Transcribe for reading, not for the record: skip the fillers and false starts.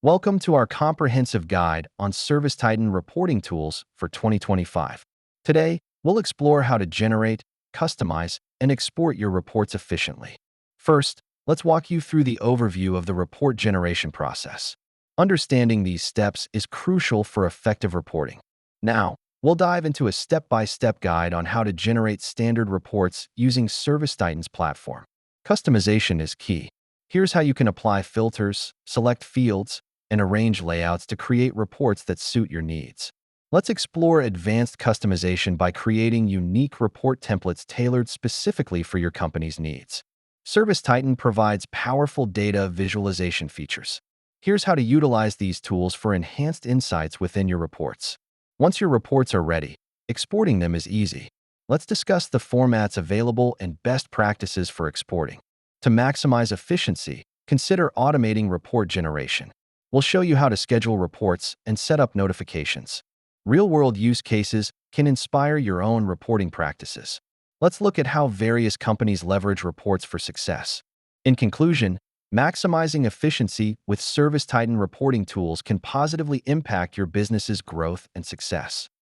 Welcome to our comprehensive guide on ServiceTitan reporting tools for 2025. Today, we'll explore how to generate, customize, and export your reports efficiently. First, let's walk you through the overview of the report generation process. Understanding these steps is crucial for effective reporting. Now, we'll dive into a step-by-step guide on how to generate standard reports using ServiceTitan's platform. Customization is key. Here's how you can apply filters, select fields, and arrange layouts to create reports that suit your needs. Let's explore advanced customization by creating unique report templates tailored specifically for your company's needs. ServiceTitan provides powerful data visualization features. Here's how to utilize these tools for enhanced insights within your reports. Once your reports are ready, exporting them is easy. Let's discuss the formats available and best practices for exporting. To maximize efficiency, consider automating report generation. We'll show you how to schedule reports and set up notifications. Real-world use cases can inspire your own reporting practices. Let's look at how various companies leverage reports for success. In conclusion, maximizing efficiency with ServiceTitan reporting tools can positively impact your business's growth and success.